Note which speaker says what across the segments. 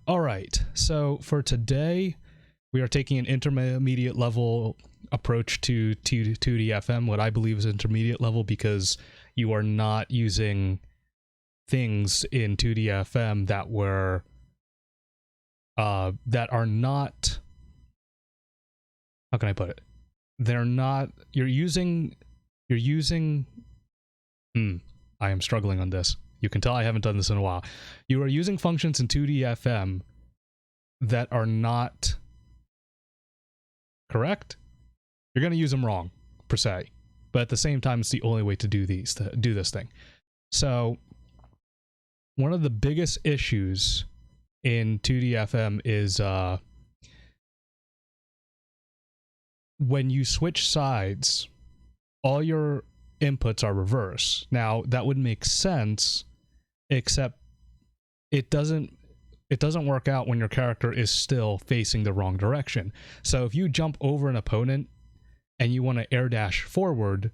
Speaker 1: All right. So for today, we are taking an intermediate level approach to 2D-FM, what I believe is intermediate level, because you are not using things in 2D-FM that were that are not, how can I put it? They're not, you're using I am struggling on this. You can tell I haven't done this in a while. You are using functions in 2D-FM that are not correct. You're going to use them wrong, per se. But at the same time, it's the only way to do this thing. So, one of the biggest issues in 2D-FM is when you switch sides, all your inputs are reverse. Now, that would make sense, except it doesn't work out when your character is still facing the wrong direction. So if you jump over an opponent and you want to air dash forward,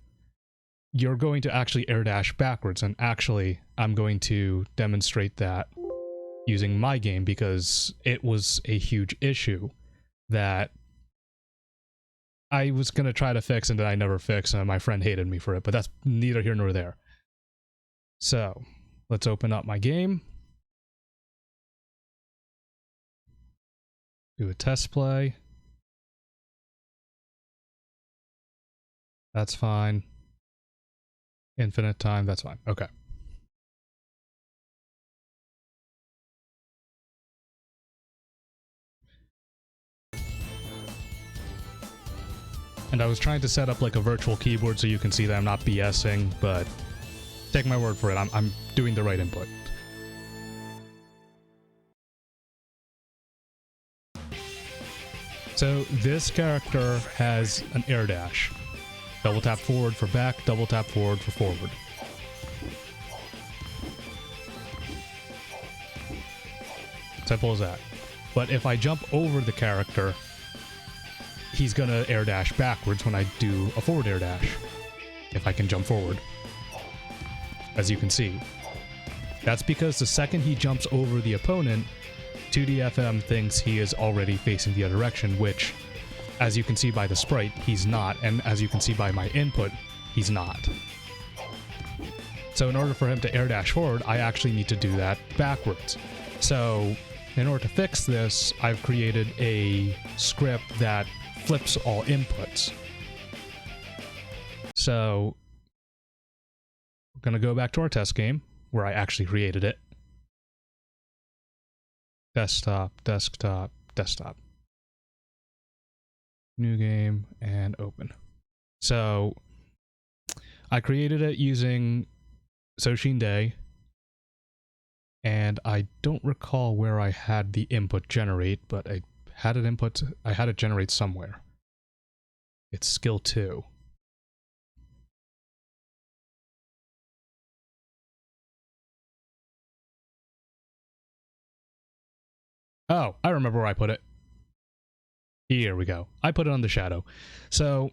Speaker 1: you're going to actually air dash backwards. And actually, I'm going to demonstrate that using my game, because it was a huge issue that I was going to try to fix and that I never fixed, and my friend hated me for it, but that's neither here nor there. So, let's open up my game. Do a test play. That's fine. Infinite time, that's fine. Okay. And I was trying to set up like a virtual keyboard so you can see that I'm not BSing, but take my word for it, I'm doing the right input. So this character has an air dash. Double tap forward for back, double tap forward for forward. Simple as that. But if I jump over the character, he's gonna air dash backwards when I do a forward air dash, if I can jump forward, as you can see. That's because the second he jumps over the opponent, 2D-FM thinks he is already facing the other direction, which, as you can see by the sprite, he's not, and as you can see by my input, he's not. So in order for him to air dash forward, I actually need to do that backwards. So in order to fix this, I've created a script that flips all inputs. So we're going to go back to our test game where I actually created it. Desktop, desktop, desktop. New game and open. So I created it using Soshin Day, and I don't recall where I had the input generate, but I had it generate somewhere. It's skill 2. Oh, I remember where I put it. Here we go. I put it on the shadow. So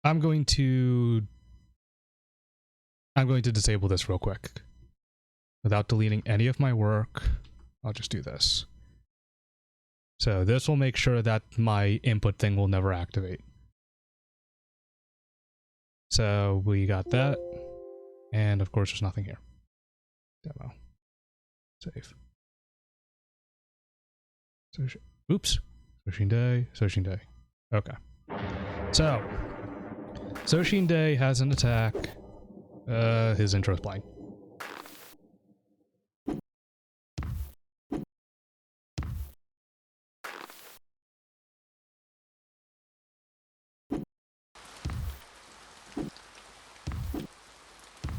Speaker 1: I'm going to disable this real quick. Without deleting any of my work, I'll just do this. So this will make sure that my input thing will never activate. So we got that. And of course there's nothing here. Demo. Save. Oops. Soshin Day, Soshin Day. Okay. So, Soshin Day has an attack. His intro is blind.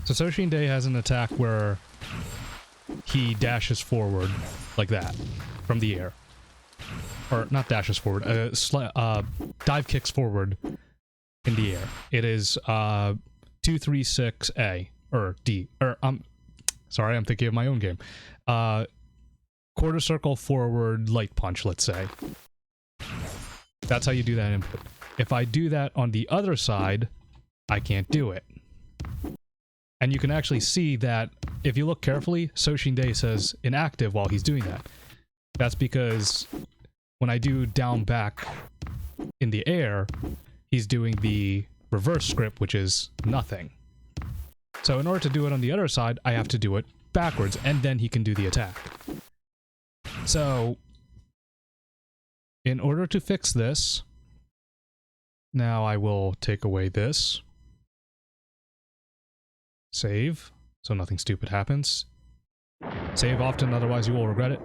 Speaker 1: So Soshin Day has an attack where he dashes forward like that from the air. Or not dashes forward, dive kicks forward in the air. It is 236A or D. Or sorry, I'm thinking of my own game. Quarter circle forward light punch, let's say. That's how you do that input. If I do that on the other side, I can't do it. And you can actually see that if you look carefully, Soshinde says inactive while he's doing that. That's because when I do down back in the air, he's doing the reverse script, which is nothing. So in order to do it on the other side, I have to do it backwards, and then he can do the attack. So in order to fix this, now I will take away this. Save, so nothing stupid happens. Save often, otherwise you will regret it.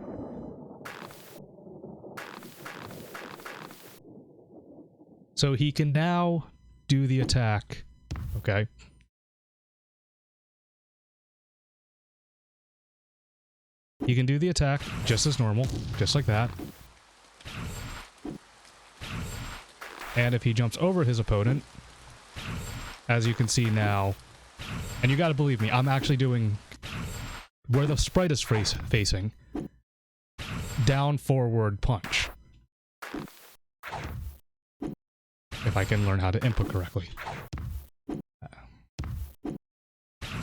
Speaker 1: So he can now do the attack. Okay. He can do the attack just as normal, just like that. And if he jumps over his opponent, as you can see now, and you gotta believe me, I'm actually doing where the sprite is facing, down, forward, punch. If I can learn how to input correctly.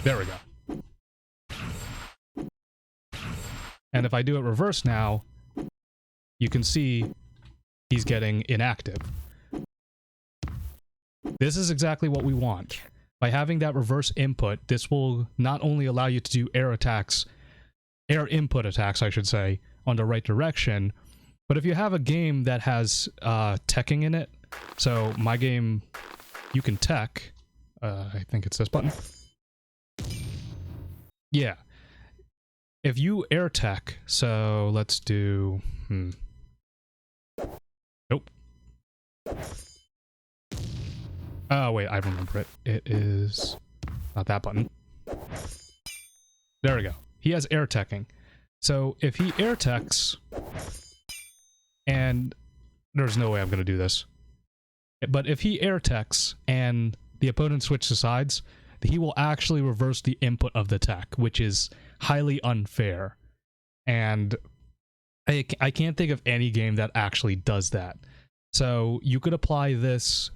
Speaker 1: There we go. And if I do it reverse now, you can see he's getting inactive. This is exactly what we want. By having that reverse input, this will not only allow you to do air attacks, air input attacks, I should say, on the right direction, but if you have a game that has teching in it, so my game, you can tech, I think it's this button. Yeah. If you air tech, so let's do, Nope. Oh, wait, I remember it. It is not that button. There we go. He has air teching. So if he air techs, and there's no way I'm going to do this, but if he air techs and the opponent switches sides, he will actually reverse the input of the tech, which is highly unfair. And I can't think of any game that actually does that. So you could apply this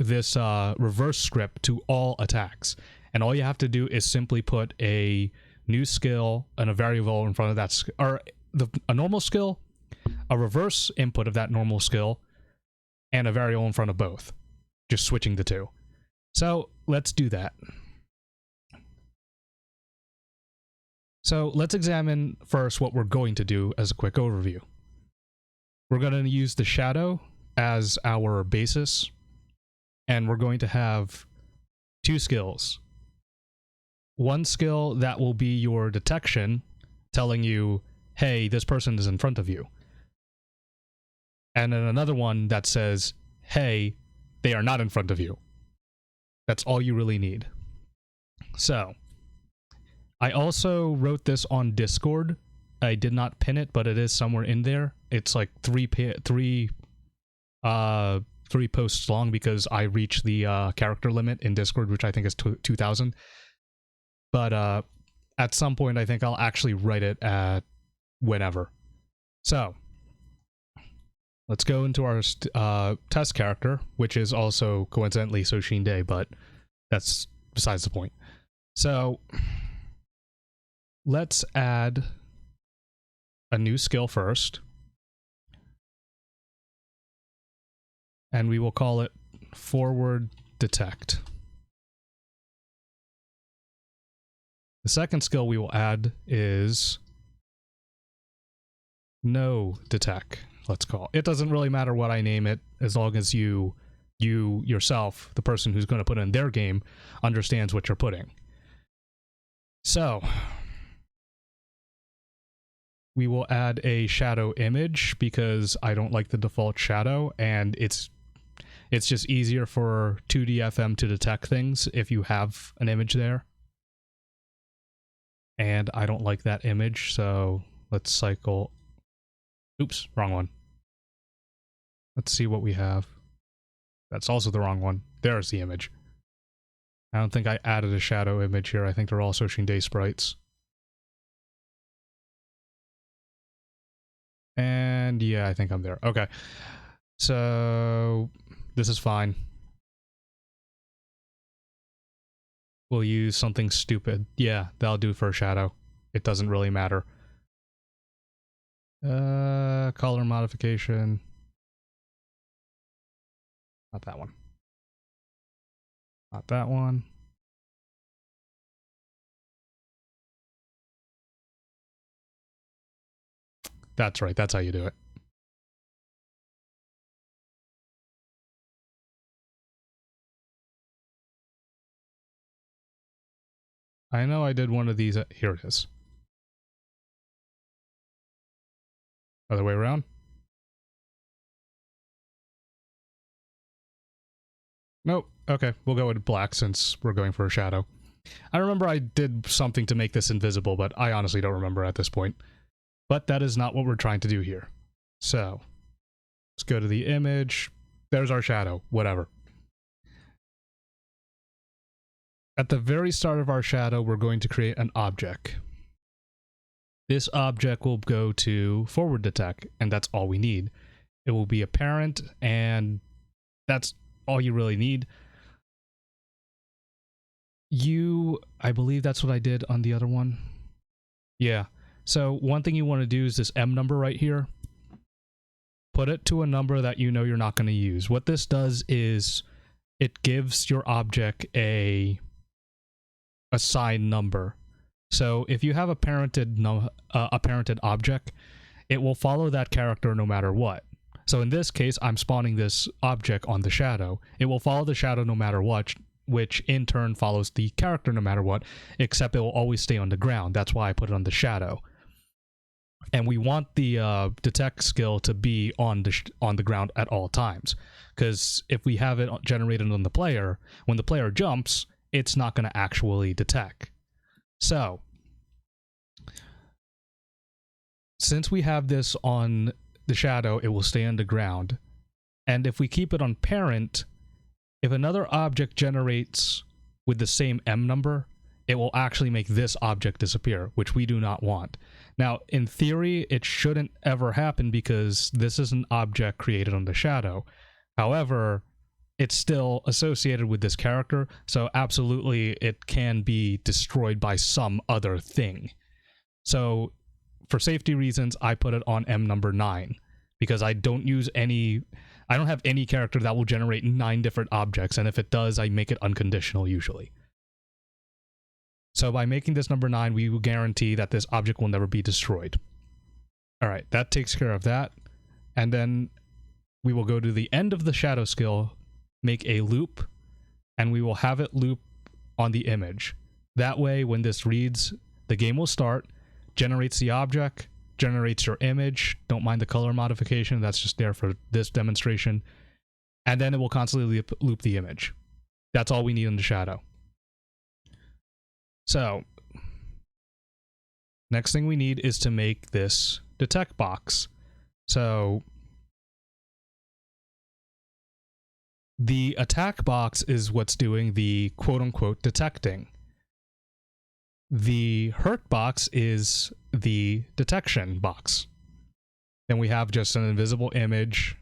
Speaker 1: reverse script to all attacks, and all you have to do is simply put a new skill and a variable in front of that, or a normal skill, a reverse input of that normal skill, and a variable in front of both, just switching the two. So let's do that. So let's examine first what we're going to do as a quick overview. We're going to use the shadow as our basis, and we're going to have two skills. One skill that will be your detection, telling you, hey, this person is in front of you. And then another one that says, hey, they are not in front of you. That's all you really need. So, I also wrote this on Discord. I did not pin it, but it is somewhere in there. It's like three posts long because I reached the character limit in Discord, which I think is 2,000. But at some point, I think I'll actually write it at whenever. So let's go into our test character, which is also coincidentally Soshinde, but that's besides the point. So let's add a new skill first. And we will call it forward detect. The second skill we will add is no detect, let's call it. It doesn't really matter what I name it, as long as you yourself, the person who's going to put in their game, understands what you're putting. So we will add a shadow image because I don't like the default shadow, and it's just easier for 2D FM to detect things if you have an image there. And I don't like that image, so let's cycle. Oops, wrong one. Let's see what we have. That's also the wrong one. There's the image. I don't think I added a shadow image here. I think they're all Soshinde sprites. And yeah, I think I'm there. Okay. So this is fine. We'll use something stupid. Yeah, that'll do for a shadow. It doesn't really matter. Color modification. Not that one. Not that one. That's right, that's how you do it. I know I did one of these. Here it is. Other way around. Nope. Okay, we'll go with black since we're going for a shadow. I remember I did something to make this invisible, but I honestly don't remember at this point. But that is not what we're trying to do here. So, let's go to the image. There's our shadow, whatever. At the very start of our shadow, we're going to create an object. This object will go to forward detect, and that's all we need. It will be a parent, and that's all you really need. I believe that's what I did on the other one. Yeah. So one thing you want to do is this M number right here. Put it to a number that you know you're not going to use. What this does is it gives your object a assigned number. So if you have a parented object, it will follow that character no matter what. So in this case, I'm spawning this object on the shadow. It will follow the shadow no matter what, which in turn follows the character no matter what, except it will always stay on the ground. That's why I put it on the shadow. And we want the detect skill to be on the ground at all times, because if we have it generated on the player, when the player jumps, it's not going to actually detect. So, since we have this on the shadow, it will stay on the ground. And if we keep it on parent, if another object generates with the same M number, it will actually make this object disappear, which we do not want. Now, in theory, it shouldn't ever happen because this is an object created on the shadow. However, it's still associated with this character, so absolutely it can be destroyed by some other thing. So, for safety reasons, I put it on M number 9, because I don't have any character that will generate 9 different objects, and if it does, I make it unconditional usually. So by making this number 9, we will guarantee that this object will never be destroyed. Alright, that takes care of that. And then we will go to the end of the shadow skill, make a loop, and we will have it loop on the image. That way, when this reads, the game will start, generates the object, generates your image. Don't mind the color modification, that's just there for this demonstration. And then it will constantly loop the image. That's all we need in the shadow. So, next thing we need is to make this detect box. So, the attack box is what's doing the quote-unquote detecting. The hurt box is the detection box. Then we have just an invisible image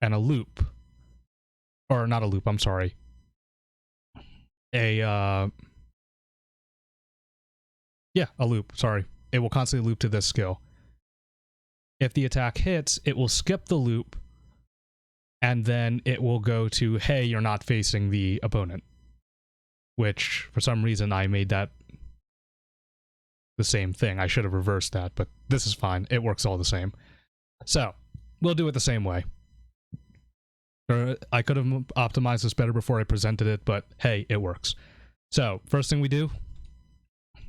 Speaker 1: and a loop. Or not a loop, I'm sorry. A loop, sorry. It will constantly loop to this skill. If the attack hits, it will skip the loop, and then it will go to, hey, you're not facing the opponent. Which, for some reason, I made that the same thing. I should have reversed that, but this is fine. It works all the same. So, we'll do it the same way. I could have optimized this better before I presented it, but hey, it works. So, first thing we do,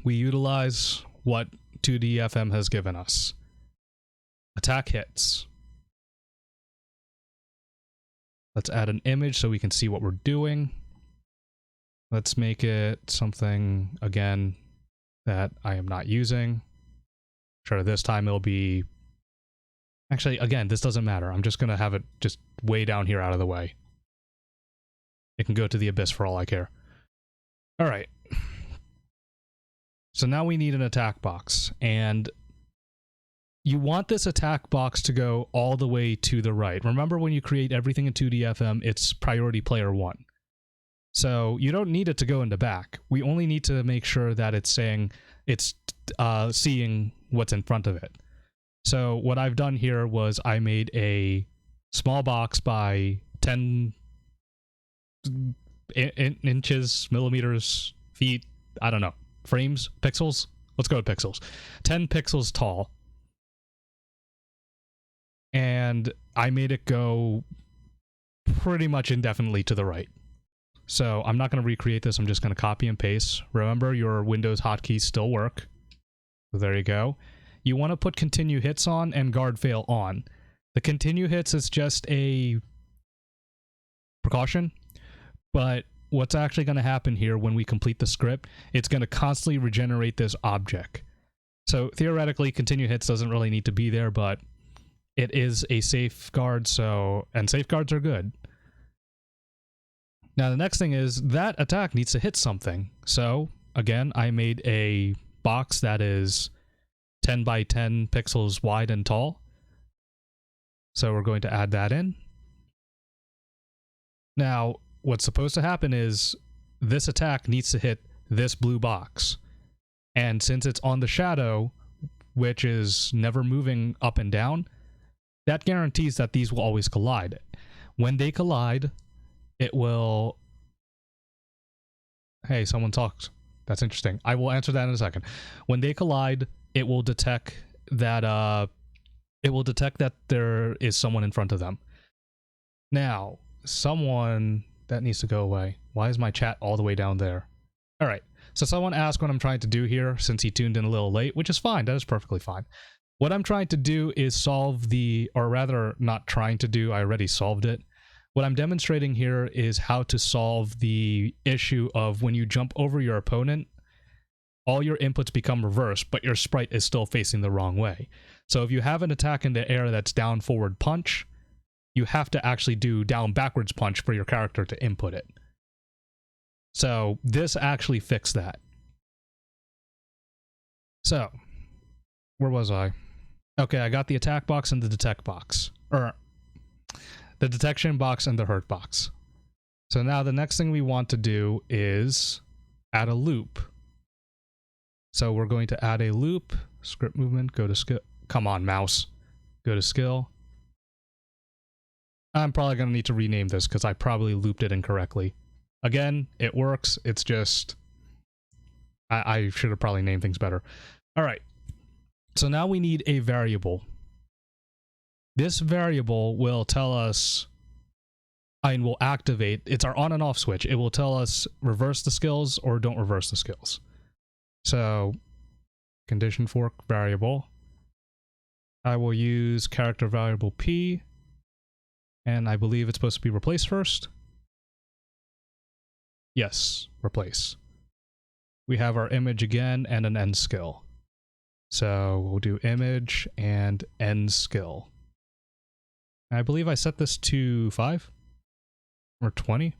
Speaker 1: we utilize what 2DFM has given us. Attack hits. Let's add an image so we can see what we're doing. Let's make it something, again, that I am not using. Sure, this time it'll be... Actually, again, this doesn't matter. I'm just going to have it just way down here out of the way. It can go to the abyss for all I care. Alright. So now we need an attack box, and you want this attack box to go all the way to the right. Remember when you create everything in 2DFM, it's priority player 1. So you don't need it to go into back. We only need to make sure that it's saying it's seeing what's in front of it. So what I've done here was I made a small box by 10 inches, millimeters, feet, I don't know, frames, pixels. Let's go with pixels. 10 pixels tall. And I made it go pretty much indefinitely to the right. So I'm not going to recreate this. I'm just going to copy and paste. Remember, your Windows hotkeys still work. So there you go. You want to put continue hits on and guard fail on. The continue hits is just a precaution, but what's actually going to happen here when we complete the script, it's going to constantly regenerate this object. So theoretically, continue hits doesn't really need to be there, but it is a safeguard, and safeguards are good. Now the next thing is that attack needs to hit something. So again, I made a box that is 10 by 10 pixels wide and tall. So we're going to add that in. Now, what's supposed to happen is this attack needs to hit this blue box. And since it's on the shadow, which is never moving up and down, that guarantees that these will always collide. When they collide, it will... Hey, someone talked. That's interesting. I will answer that in a second. When they collide, it will detect that there is someone in front of them. Now, someone that needs to go away. Why is my chat all the way down there? All right. So someone asked what I'm trying to do here since he tuned in a little late, which is fine. That is perfectly fine. What I'm trying to do is solve or rather not trying to do, I already solved it. What I'm demonstrating here is how to solve the issue of when you jump over your opponent, all your inputs become reversed, but your sprite is still facing the wrong way. So if you have an attack in the air that's down forward punch, you have to actually do down backwards punch for your character to input it. So this actually fixed that. So, where was I? Okay, I got the attack box and the detect box. Or, the detection box and the hurt box. So now the next thing we want to do is add a loop. So we're going to add a loop, script movement, go to skill. Come on, mouse. Go to skill. I'm probably going to need to rename this because I probably looped it incorrectly. Again, it works. It's just... I should have probably named things better. All right. So now we need a variable. This variable will tell us... and will activate... It's our on and off switch. It will tell us reverse the skills or don't reverse the skills. So, condition fork variable. I will use character variable P. And I believe it's supposed to be replace first. Yes, replace. We have our image again and an end skill. So we'll do image and end skill. I believe I set this to 5 or 20.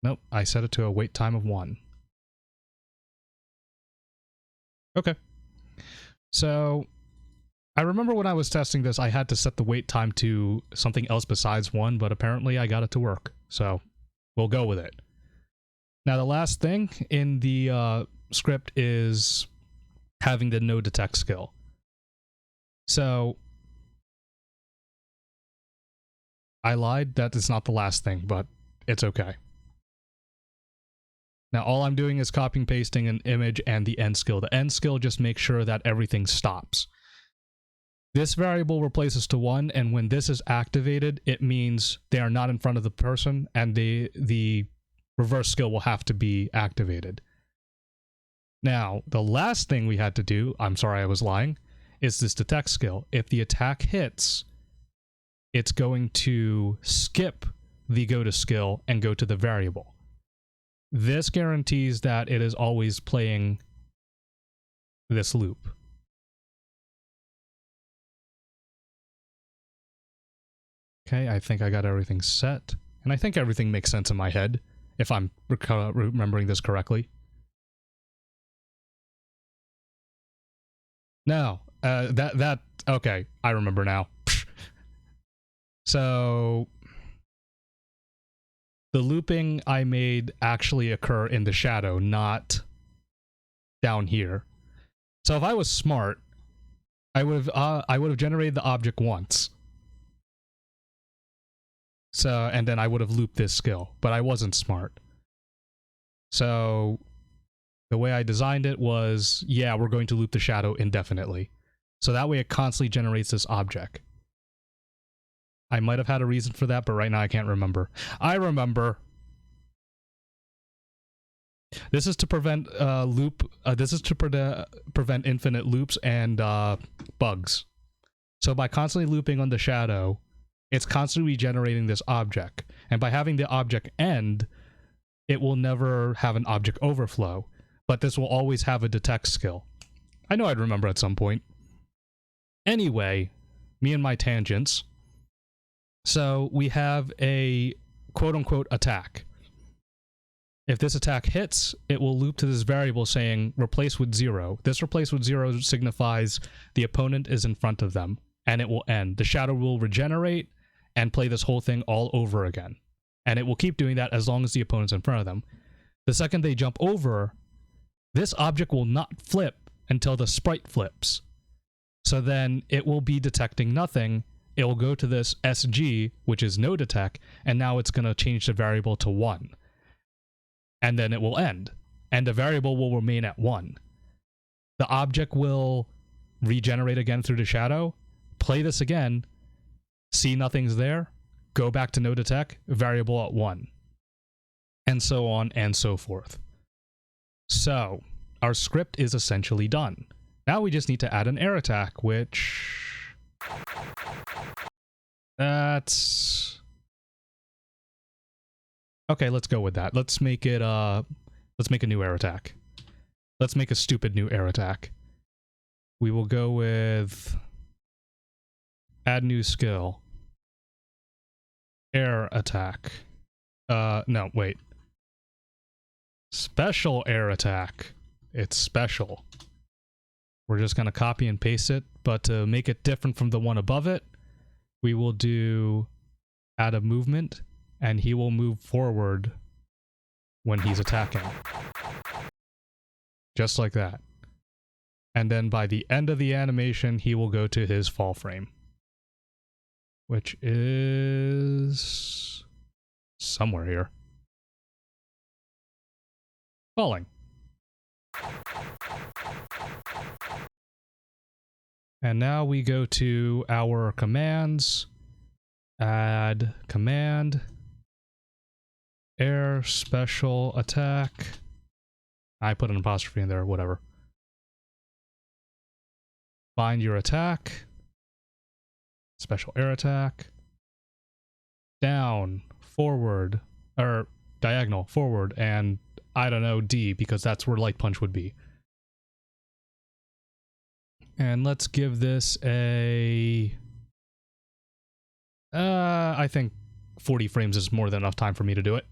Speaker 1: Nope, I set it to a wait time of 1. Okay. So I remember when I was testing this, I had to set the wait time to something else besides 1, but apparently I got it to work. So we'll go with it. Now the last thing in the script is having the no detect skill. So I lied, that is not the last thing, but it's okay. Now all I'm doing is copying pasting an image and the end skill. The end skill just makes sure that everything stops. This variable replaces to 1, and when this is activated, it means they are not in front of the person, and the reverse skill will have to be activated. Now, the last thing we had to do, I'm sorry I was lying, is this detect skill. If the attack hits, it's going to skip the go to skill and go to the variable. This guarantees that it is always playing this loop. Okay, I think I got everything set. And I think everything makes sense in my head, if I'm remembering this correctly. No, okay, I remember now. So, the looping I made actually occur in the shadow, not down here. So if I was smart, I would have generated the object once. So, and then I would have looped this skill, but I wasn't smart. So the way I designed it was, yeah, we're going to loop the shadow indefinitely. So that way it constantly generates this object. I might have had a reason for that, but right now I can't remember. I remember. This is to prevent this is to prevent infinite loops and bugs. So by constantly looping on the shadow, it's constantly generating this object. And by having the object end, it will never have an object overflow. But this will always have a detect skill. I know I'd remember at some point. Anyway, me and my tangents. So we have a quote-unquote attack. If this attack hits, it will loop to this variable saying replace with 0. This replace with 0 signifies the opponent is in front of them, and it will end. The shadow will regenerate and play this whole thing all over again. And it will keep doing that as long as the opponent's in front of them. The second they jump over, this object will not flip until the sprite flips. So then it will be detecting nothing. It will go to this SG, which is no detect, and now it's going to change the variable to 1. And then it will end. And the variable will remain at 1. The object will regenerate again through the shadow, play this again, see nothing's there, go back to no detect, variable at 1. And so on and so forth. So, our script is essentially done. Now we just need to add an air attack, which... that's... okay, let's go with that. Let's make it, let's make a new air attack. Let's make a stupid new air attack. We will go with... add new skill. Air attack. No, wait. Special air attack. It's special. We're just going to copy and paste it, but to make it different from the one above it, we will do add a movement, and he will move forward when he's attacking. Just like that. And then by the end of the animation, he will go to his fall frame. Which is... somewhere here. Falling. And now we go to our commands. Add command. Air special attack. I put an apostrophe in there, whatever. Find your attack. Special air attack. Down, forward, or diagonal, forward, and I don't know, D, because that's where light punch would be. And let's give this a... I think 40 frames is more than enough time for me to do it.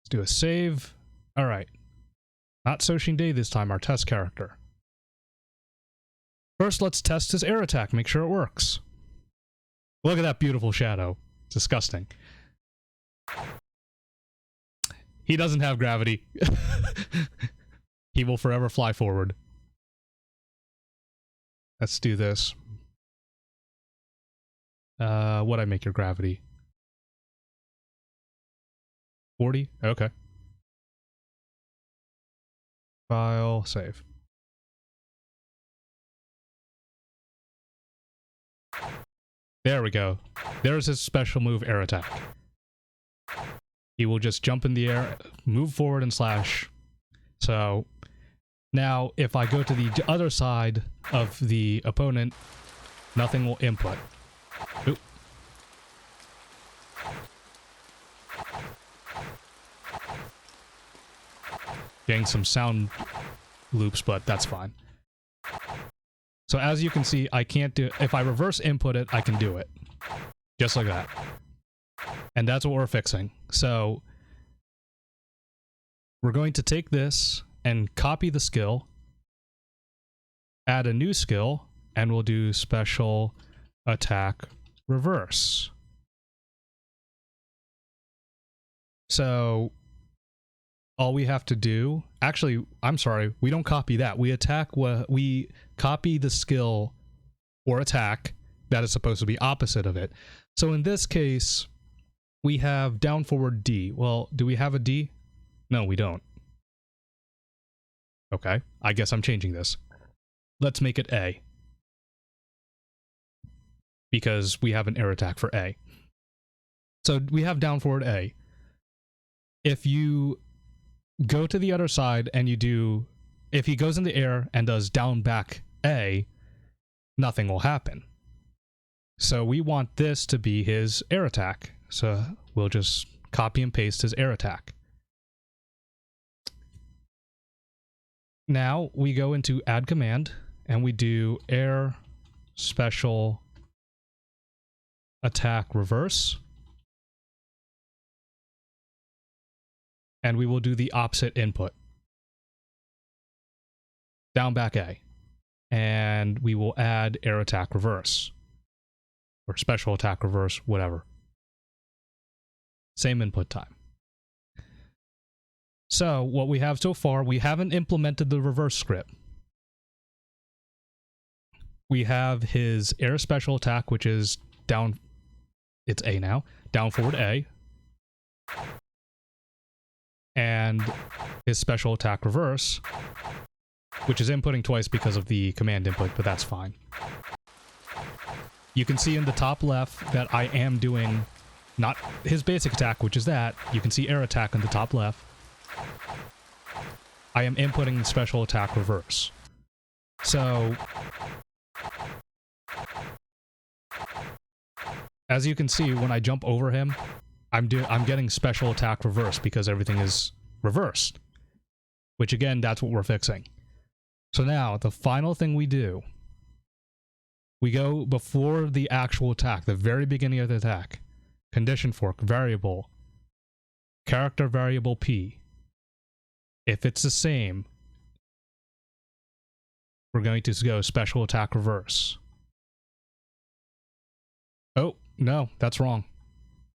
Speaker 1: Let's do a save. Alright. Not Soshin Day this time, our test character. First, let's test his air attack, make sure it works. Look at that beautiful shadow. It's disgusting. He doesn't have gravity. He will forever fly forward. Let's do this. What'd I make your gravity? 40? Okay. File, save. There we go. There's his special move, air attack. He will just jump in the air, move forward, and slash. So, now, if I go to the other side of the opponent, nothing will input. Oop. Getting some sound loops, but that's fine. So as you can see, I can't do... if I reverse input it, I can do it. Just like that. And that's what we're fixing. So we're going to take this and copy the skill, add a new skill, and we'll do special attack reverse. So all we have to do, actually, I'm sorry, we don't copy that. We we copy the skill or attack that is supposed to be opposite of it. So in this case, we have down forward D. Well, do we have a D? No, we don't. Okay, I guess I'm changing this. Let's make it A, because we have an air attack for A. So we have down forward A. If you go to the other side and you do, if he goes in the air and does down back A, nothing will happen. So we want this to be his air attack. So we'll just copy and paste his air attack. Now we go into add command and we do air special attack reverse. And we will do the opposite input. Down back A. And we will add air attack reverse. Or special attack reverse, whatever. Same input time. So what we have so far, we haven't implemented the reverse script. We have his air special attack, which is down, it's A now, down forward A. And his special attack reverse, which is inputting twice because of the command input, but that's fine. You can see in the top left that I am doing not his basic attack, which is that. You can see air attack on the top left. I am inputting special attack reverse. So as you can see, when I jump over him, I'm getting special attack reverse because everything is reversed. Which again, that's what we're fixing. So now, the final thing we do, we go before the actual attack, the very beginning of the attack. Condition fork, variable, character variable P. If it's the same, we're going to go special attack reverse. Oh, no, that's wrong.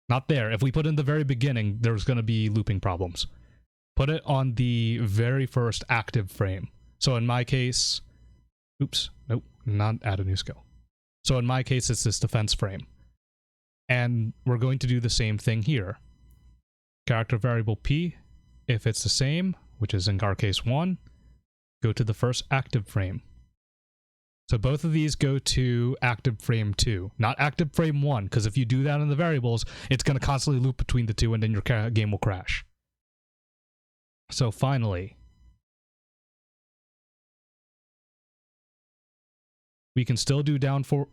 Speaker 1: Not there. If we put in the very beginning, there's going to be looping problems. Put it on the very first active frame. So in my case, oops, nope, not add a new skill. So in my case, it's this defense frame. And we're going to do the same thing here. Character variable P, if it's the same, which is in our case 1, go to the first active frame. So both of these go to active frame 2, not active frame 1, because if you do that in the variables, it's going to constantly loop between the two and then your game will crash. So finally, we can still do down forward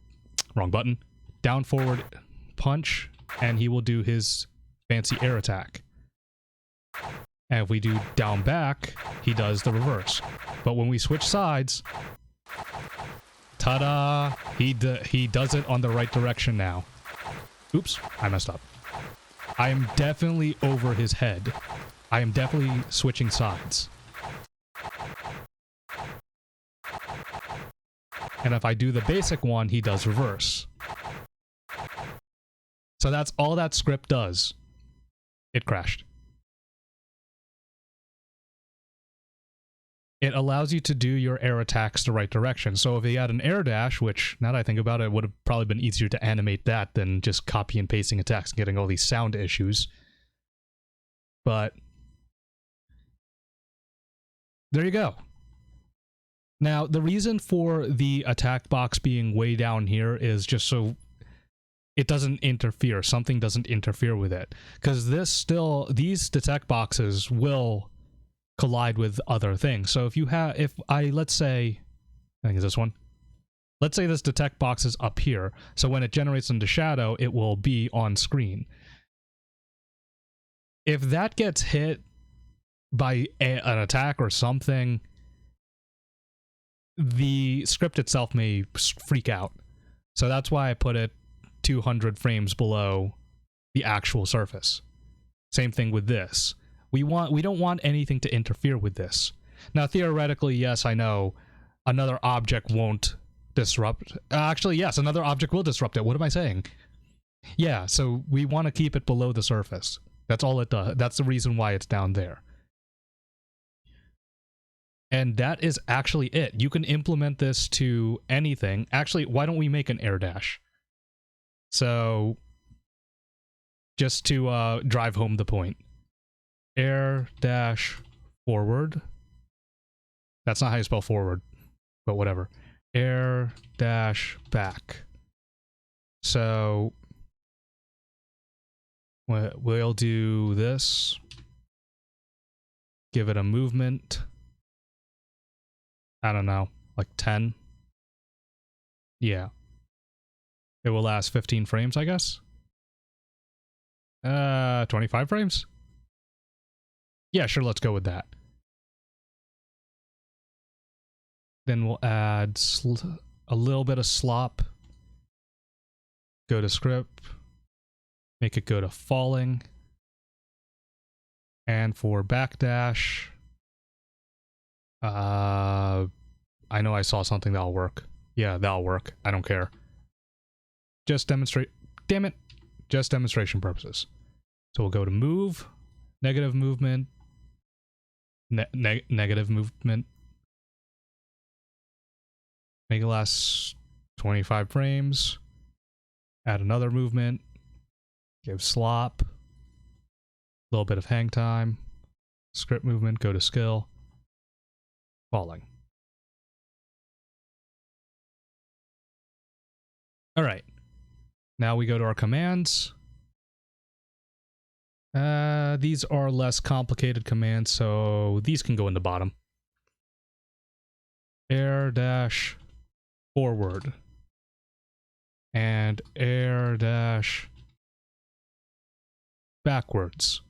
Speaker 1: punch, and he will do his fancy air attack. And if we do down back, he does the reverse. But when we switch sides, ta-da! He does it on the right direction now. Oops, I messed up. I am definitely over his head. I am definitely switching sides. And if I do the basic one, he does reverse. So that's all that script does. It crashed. It allows you to do your air attacks the right direction. So if he had an air dash, which now that I think about it, would have probably been easier to animate that than just copy and pasting attacks and getting all these sound issues. But there you go. Now, the reason for the attack box being way down here is just so it doesn't interfere. Something doesn't interfere with it. Because these detect boxes will collide with other things. So let's say, I think it's this one. Let's say this detect box is up here. So when it generates into shadow, it will be on screen. If that gets hit by an attack or something, the script itself may freak out. So that's why I put it 200 frames below the actual surface. Same thing with this. We don't want anything to interfere with this. Now, theoretically, yes, I know another object won't disrupt. Actually, yes, another object will disrupt it. What am I saying? Yeah, so we want to keep it below the surface. That's all it does. That's the reason why it's down there. And that is actually it. You can implement this to anything. Actually, why don't we make an air dash? So, just to drive home the point. Air dash forward. That's not how you spell forward, but whatever. Air dash back. So, we'll do this. Give it a movement. I don't know, like 10. Yeah. It will last 15 frames, I guess. 25 frames? Yeah, sure, let's go with that. Then we'll add a little bit of slop. Go to script. Make it go to falling. And for backdash, I know I saw something that'll work. Yeah, that'll work. I don't care. Just demonstrate. Damn it. Just demonstration purposes. So we'll go to move, negative movement, negative movement. Make it last 25 frames. Add another movement. Give slop. A little bit of hang time. Script movement, go to skill. Falling. All right. Now we go to our commands. These are less complicated commands, so these can go in the bottom. Air dash forward. And air dash backwards.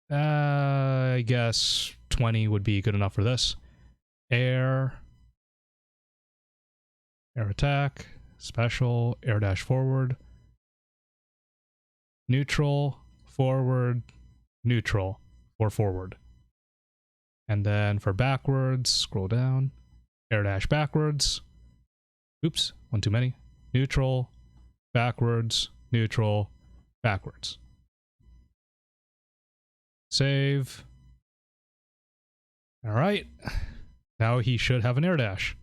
Speaker 1: I guess 20 would be good enough for this. Air attack, special, air dash forward, neutral, forward, neutral, or forward. And then for backwards, scroll down, air dash backwards. Oops, one too many. Neutral, backwards, neutral, backwards. Save. All right. Now he should have an air dash.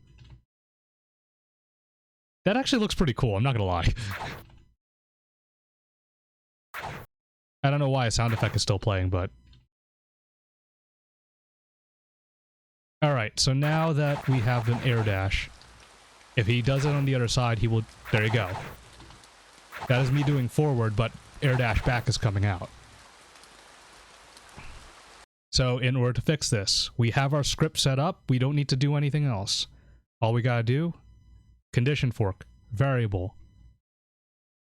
Speaker 1: That actually looks pretty cool, I'm not gonna lie. I don't know why a sound effect is still playing, but... Alright, so now that we have an air dash, if he does it on the other side, he will... There you go. That is me doing forward, but air dash back is coming out. So in order to fix this, we have our script set up, we don't need to do anything else. All we gotta do, condition fork, variable,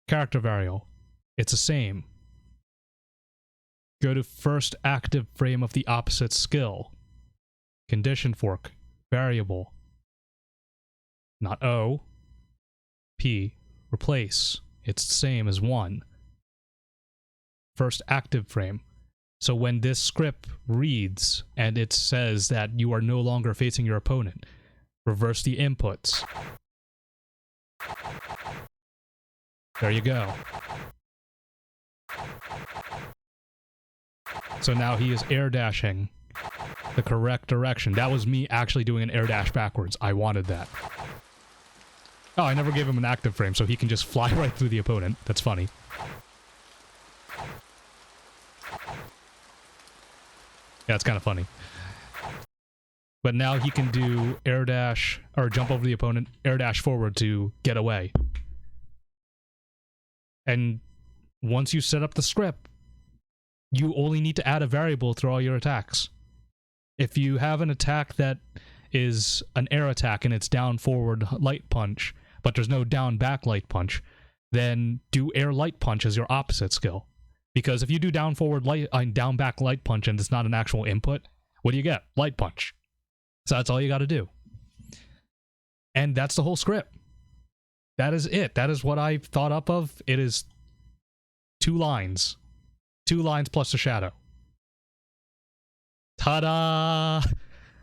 Speaker 1: character variable, it's the same. Go to first active frame of the opposite skill. Condition fork, variable, not O, P, replace, it's the same as 1. First active frame. So when this script reads and it says that you are no longer facing your opponent, reverse the inputs. There you go. So now he is air dashing the correct direction. That was me actually doing an air dash backwards. I wanted that. Oh, I never gave him an active frame, so he can just fly right through the opponent. That's funny. Yeah, it's kind of funny. But now he can do air dash, or jump over the opponent, air dash forward to get away. And once you set up the script, you only need to add a variable through all your attacks. If you have an attack that is an air attack and it's down forward light punch, but there's no down back light punch, then do air light punch as your opposite skill. Because if you do down forward light, down back light punch and it's not an actual input, what do you get? Light punch. So that's all you got to do. And that's the whole script. That is it. That is what I thought up of. It is 2 lines. 2 lines plus a shadow. Ta-da!